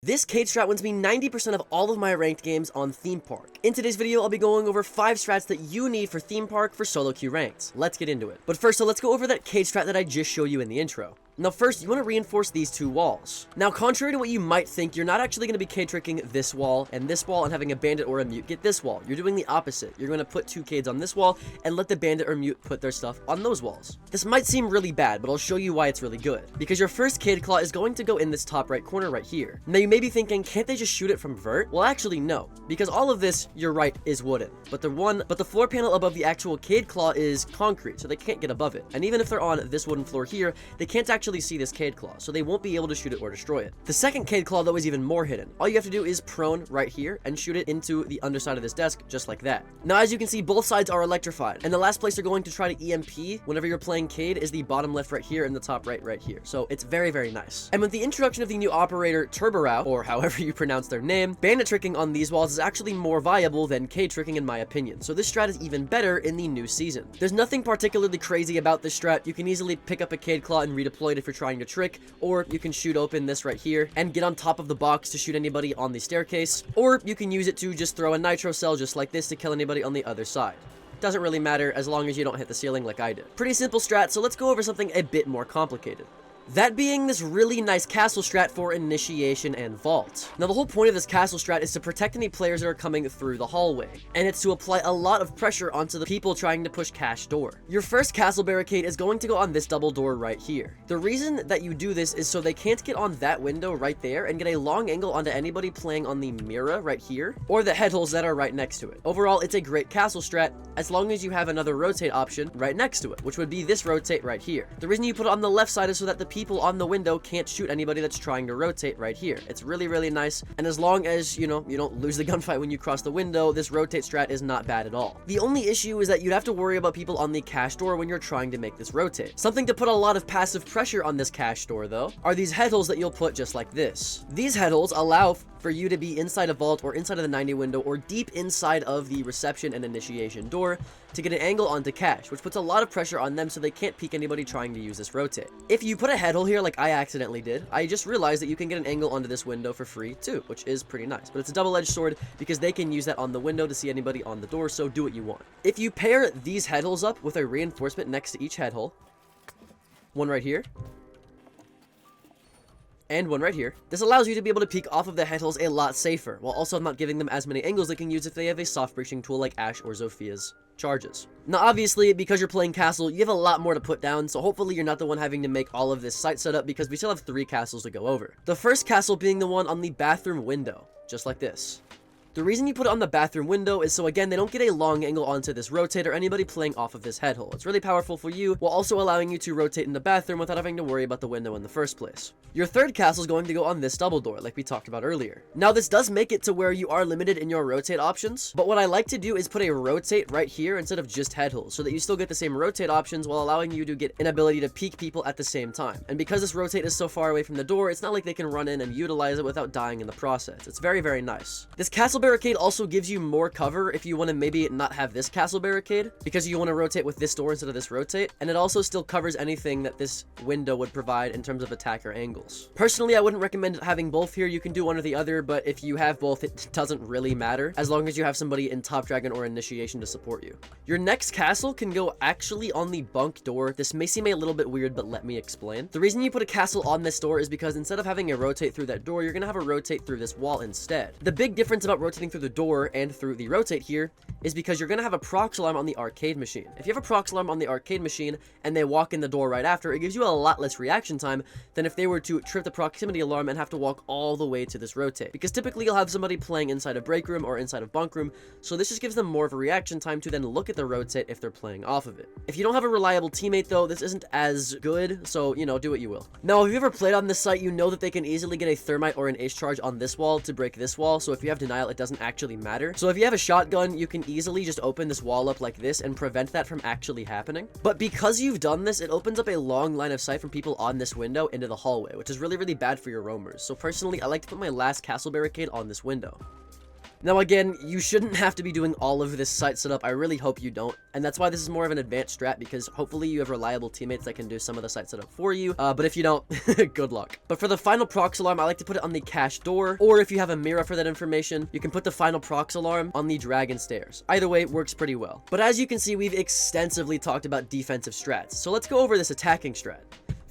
This cage strat wins me 90% of all of my ranked games on Theme Park. In today's video, I'll be going over 5 strats that you need for Theme Park for solo queue ranked. Let's get into it. But first, so let's go over that cage strat that I just showed you in the intro. Now first, you want to reinforce these two walls. Now contrary to what you might think, you're not actually going to be cage tricking this wall and having a bandit or a mute get this wall. You're doing the opposite. You're going to put 2 cades on this wall and let the bandit or mute put their stuff on those walls. This might seem really bad, but I'll show you why it's really good. Because your first cade claw is going to go in this top right corner right here. Now you may be thinking, can't they just shoot it from vert? Well, actually no, because all of this, you're right, is wooden. But the floor panel above the actual cade claw is concrete, so they can't get above it. And even if they're on this wooden floor here, they can't actually see this cade claw, so they won't be able to shoot it or destroy it. The second cade claw, though, is even more hidden. All you have to do is prone right here and shoot it into the underside of this desk, just like that. Now, as you can see, both sides are electrified, and the last place you're going to try to EMP whenever you're playing cade is the bottom left right here and the top right here. So it's very, very nice. And with the introduction of the new operator Turborao, or however you pronounce their name, bandit tricking on these walls is actually more viable than cade tricking in my opinion. So this strat is even better in the new season. There's nothing particularly crazy about this strat. You can easily pick up a cade claw and redeploy it if you're trying to trick, or you can shoot open this right here and get on top of the box to shoot anybody on the staircase, or you can use it to just throw a nitro cell just like this to kill anybody on the other side. Doesn't really matter as long as you don't hit the ceiling like I did. Pretty simple strat, so let's go over something a bit more complicated. That being this really nice castle strat for initiation and vault. Now the whole point of this castle strat is to protect any players that are coming through the hallway, and it's to apply a lot of pressure onto the people trying to push cash door. Your first castle barricade is going to go on this double door right here. The reason that you do this is so they can't get on that window right there and get a long angle onto anybody playing on the mirror right here, or the head holes that are right next to it. Overall, it's a great castle strat as long as you have another rotate option right next to it, which would be this rotate right here. The reason you put it on the left side is so that the people on the window can't shoot anybody that's trying to rotate right here. It's really, really nice, and as long as, you don't lose the gunfight when you cross the window, this rotate strat is not bad at all. The only issue is that you'd have to worry about people on the cash door when you're trying to make this rotate. Something to put a lot of passive pressure on this cash door, though, are these head holes that you'll put just like this. These head holes allow for you to be inside a vault or inside of the 90 window or deep inside of the reception and initiation door to get an angle onto cash, which puts a lot of pressure on them so they can't peek anybody trying to use this rotate. If you put a head hole here like I accidentally did, I just realized that you can get an angle onto this window for free too, which is pretty nice. But it's a double-edged sword because they can use that on the window to see anybody on the door, so do what you want. If you pair these head holes up with a reinforcement next to each head hole, one right here, and one right here. This allows you to be able to peek off of the head holes a lot safer, while also not giving them as many angles they can use if they have a soft breaching tool like Ash or Zophia's charges. Now obviously, because you're playing castle, you have a lot more to put down, so hopefully you're not the one having to make all of this site setup because we still have 3 castles to go over. The first castle being the one on the bathroom window, just like this. The reason you put it on the bathroom window is so again they don't get a long angle onto this rotate or anybody playing off of this head hole. It's really powerful for you while also allowing you to rotate in the bathroom without having to worry about the window in the first place. Your third castle is going to go on this double door like we talked about earlier. Now this does make it to where you are limited in your rotate options, but what I like to do is put a rotate right here instead of just head holes so that you still get the same rotate options while allowing you to get an ability to peek people at the same time. And because this rotate is so far away from the door, it's not like they can run in and utilize it without dying in the process. It's very, very nice. This castle barricade also gives you more cover if you want to maybe not have this castle barricade because you want to rotate with this door instead of this rotate, and it also still covers anything that this window would provide in terms of attacker angles. Personally, I wouldn't recommend having both here. You can do one or the other, but if you have both, it doesn't really matter as long as you have somebody in Top Dragon or Initiation to support you. Your next castle can go actually on the bunk door. This may seem a little bit weird, but let me explain. The reason you put a castle on this door is because instead of having a rotate through that door, you're gonna have a rotate through this wall instead. The big difference about rotating through the door and through the rotate here is because you're going to have a prox alarm on the arcade machine. If you have a prox alarm on the arcade machine and they walk in the door right after, it gives you a lot less reaction time than if they were to trip the proximity alarm and have to walk all the way to this rotate. Because typically you'll have somebody playing inside a break room or inside of bunk room, so this just gives them more of a reaction time to then look at the rotate if they're playing off of it. If you don't have a reliable teammate though, this isn't as good, so do what you will. Now if you've ever played on this site, you know that they can easily get a thermite or an ace charge on this wall to break this wall, so if you have denial, it doesn't actually matter. So if you have a shotgun, you can easily just open this wall up like this and prevent that from actually happening. But because you've done this, it opens up a long line of sight from people on this window into the hallway, which is really, really bad for your roamers. So personally, I like to put my last castle barricade on this window. Now again, you shouldn't have to be doing all of this site setup. I really hope you don't. And that's why this is more of an advanced strat, because hopefully you have reliable teammates that can do some of the site setup for you. But if you don't, good luck. But for the final prox alarm, I like to put it on the cache door, or if you have a mirror for that information, you can put the final prox alarm on the dragon stairs. Either way, it works pretty well. But as you can see, we've extensively talked about defensive strats. So let's go over this attacking strat.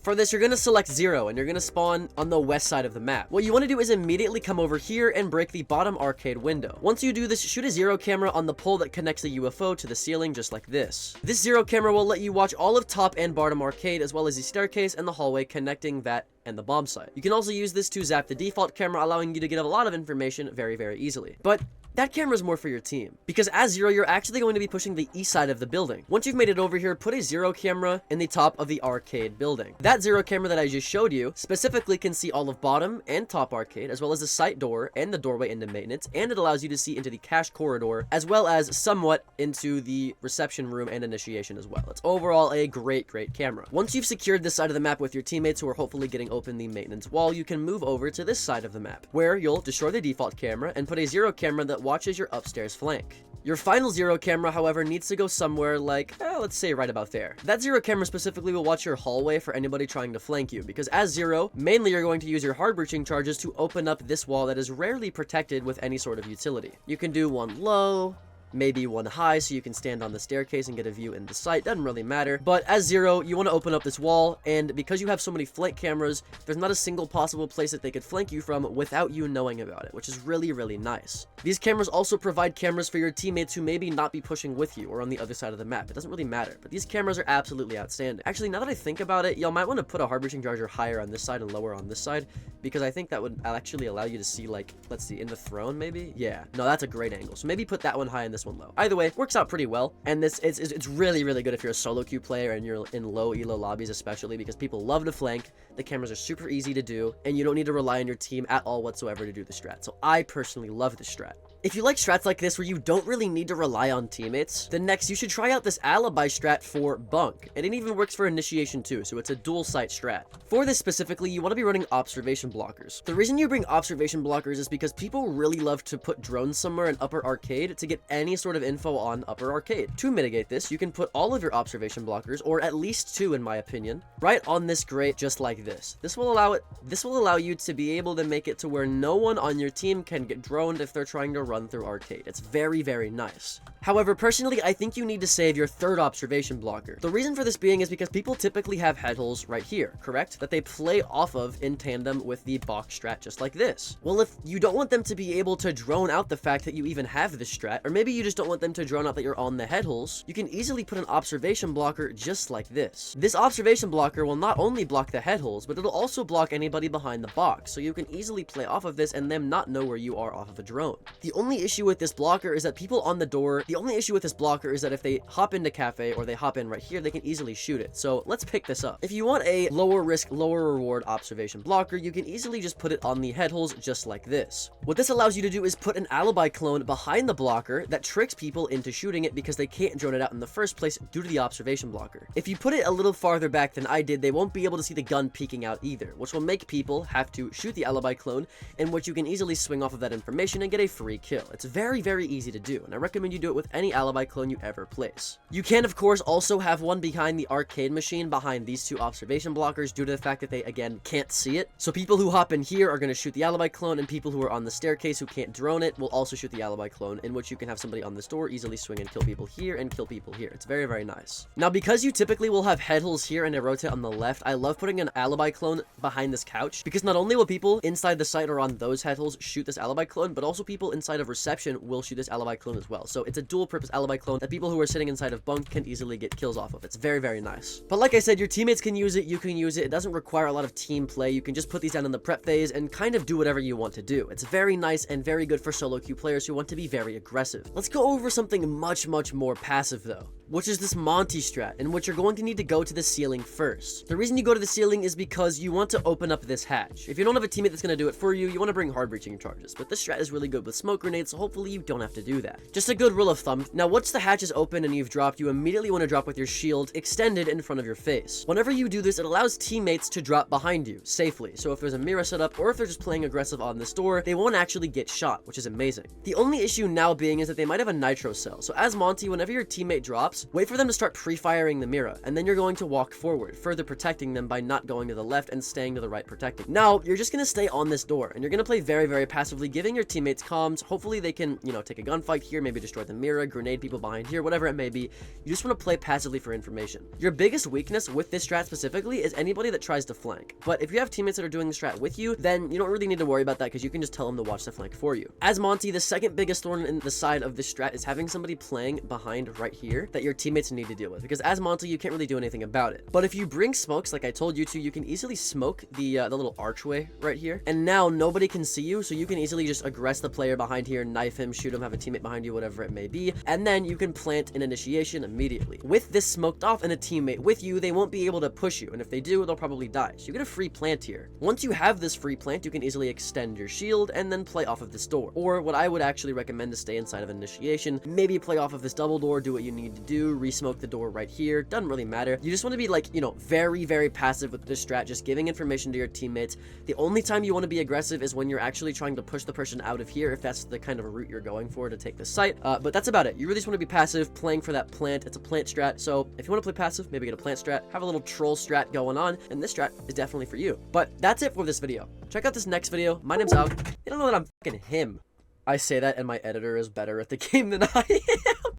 For this, you're going to select 0, and you're going to spawn on the west side of the map. What you want to do is immediately come over here and break the bottom arcade window. Once you do this, shoot a 0 camera on the pole that connects the UFO to the ceiling, just like this. This 0 camera will let you watch all of top and bottom arcade, as well as the staircase and the hallway connecting that and the bomb site. You can also use this to zap the default camera, allowing you to get a lot of information very, very easily. But that camera is more for your team, because as 0, you're actually going to be pushing the east side of the building. Once you've made it over here, put a 0 camera in the top of the arcade building. That 0 camera that I just showed you specifically can see all of bottom and top arcade, as well as the site door and the doorway into maintenance, and it allows you to see into the cache corridor, as well as somewhat into the reception room and initiation as well. It's overall a great camera. Once you've secured this side of the map with your teammates who are hopefully getting open the maintenance wall, you can move over to this side of the map, where you'll destroy the default camera and put a 0 camera that watches your upstairs flank. Your final 0 camera, however, needs to go somewhere like, let's say right about there. That 0 camera specifically will watch your hallway for anybody trying to flank you, because as 0, mainly you're going to use your hard breaching charges to open up this wall that is rarely protected with any sort of utility. You can do one low, maybe one high, so you can stand on the staircase and get a view in the site. Doesn't really matter. But as 0, you want to open up this wall, and because you have so many flank cameras, there's not a single possible place that they could flank you from without you knowing about it, which is really nice. These cameras also provide cameras for your teammates who maybe not be pushing with you or on the other side of the map. It doesn't really matter, but these cameras are absolutely outstanding. Actually, now that I think about it, y'all might want to put a hard breaching charger higher on this side and lower on this side, because I think that would actually allow you to see, like, let's see, in the throne maybe? Yeah, no, that's a great angle. So maybe put that one high and this one low. Either way, works out pretty well, and it's really good if you're a solo queue player and you're in low elo lobbies, especially because people love to flank. The cameras are super easy to do, and you don't need to rely on your team at all whatsoever to do the strat. So I personally love this strat. If you like strats like this where you don't really need to rely on teammates, then next you should try out this alibi strat for bunk. And it even works for initiation too, so it's a dual site strat. For this specifically, you want to be running observation blockers. The reason you bring observation blockers is because people really love to put drones somewhere in upper arcade to get any sort of info on upper arcade. To mitigate this, you can put all of your observation blockers, or at least 2 in my opinion, right on this grate just like this. This will allow you to be able to make it to where no one on your team can get droned if they're trying to run through arcade. It's very nice. However, personally, I think you need to save your 3rd observation blocker. The reason for this being is because people typically have head holes right here, correct? That they play off of in tandem with the box strat just like this. Well, if you don't want them to be able to drone out the fact that you even have this strat, or maybe you just don't want them to drone out that you're on the head holes, you can easily put an observation blocker just like this. This observation blocker will not only block the head holes, but it'll also block anybody behind the box, so you can easily play off of this and them not know where you are off of a drone. The only issue with this blocker is that people on the door, if they hop into cafe or they hop in right here, they can easily shoot it. So let's pick this up. If you want a lower risk, lower reward observation blocker, you can easily just put it on the head holes just like this. What this allows you to do is put an alibi clone behind the blocker that tricks people into shooting it because they can't drone it out in the first place due to the observation blocker. If you put it a little farther back than I did, they won't be able to see the gun peeking out either, which will make people have to shoot the alibi clone, in which you can easily swing off of that information and get a free kill. It's very easy to do, and I recommend you do it with any alibi clone you ever place. You can, of course, also have one behind the arcade machine behind these 2 observation blockers due to the fact that they, again, can't see it. So people who hop in here are going to shoot the alibi clone, and people who are on the staircase who can't drone it will also shoot the alibi clone, in which you can have somebody on this door easily swing and kill people here and kill people here. It's very nice. Now, because you typically will have head holes here and a rotate on the left, I love putting an alibi clone behind this couch, because not only will people inside the site or on those head holes shoot this alibi clone, but also people inside of reception will shoot this alibi clone as well. So it's a dual purpose alibi clone that people who are sitting inside of bunk can easily get kills off of. It's very nice. But like I said, your teammates can use it, you can use it. It doesn't require a lot of team play. You can just put these down in the prep phase and kind of do whatever you want to do. It's very nice and very good for solo queue players who want to be very aggressive. Let's go over something much more passive though. which is this Monty strat, in which you're going to need to go to the ceiling first. The reason you go to the ceiling is because you want to open up this hatch. If you don't have a teammate that's going to do it for you, you want to bring hard breaching charges, but this strat is really good with smoke grenades, so hopefully you don't have to do that. Just a good rule of thumb. Now, once the hatch is open and you've dropped, you immediately want to drop with your shield extended in front of your face. Whenever you do this, it allows teammates to drop behind you safely. So if there's a mirror set up, or if they're just playing aggressive on this door, they won't actually get shot, which is amazing. The only issue now being is that they might have a nitro cell. So as Monty, whenever your teammate drops, wait for them to start pre-firing the mirror, and then you're going to walk forward, further protecting them by not going to the left and staying to the right protecting. Now, you're just going to stay on this door, and you're going to play very, very passively, giving your teammates comms. Hopefully they can, you know, take a gunfight here, maybe destroy the mirror, grenade people behind here, whatever it may be. You just want to play passively for information. Your biggest weakness with this strat specifically is anybody that tries to flank. But if you have teammates that are doing the strat with you, then you don't really need to worry about that because you can just tell them to watch the flank for you. As Monty, the second biggest thorn in the side of this strat is having somebody playing behind right here that your teammates need to deal with, because as Monty, you can't really do anything about it. But if you bring smokes like I told you to, you can easily smoke the little archway right here, and now nobody can see you, so you can easily just aggress the player behind here, knife him, shoot him, have a teammate behind you, whatever it may be, and then you can plant an initiation immediately. With this smoked off and a teammate with you, they won't be able to push you, and if they do, they'll probably die. So you get a free plant here. Once you have this free plant, you can easily extend your shield and then play off of this door. Or what I would actually recommend is stay inside of initiation, maybe play off of this double door, do what you need to do, re-smoke the door right here, doesn't really matter. You just want to be like, you know, very, very passive with this strat, just giving information to your teammates. The only time you want to be aggressive is when you're actually trying to push the person out of here, if that's the kind of route you're going for to take the site. But that's about it. You really just want to be passive, playing for that plant. It's a plant strat, so if you want to play passive, maybe get a plant strat, have a little troll strat going on, and this strat is definitely for you. But that's it for this video. Check out this next video. My name's Alka. You don't know that I'm fucking him. I say that and my editor is better at the game than I am.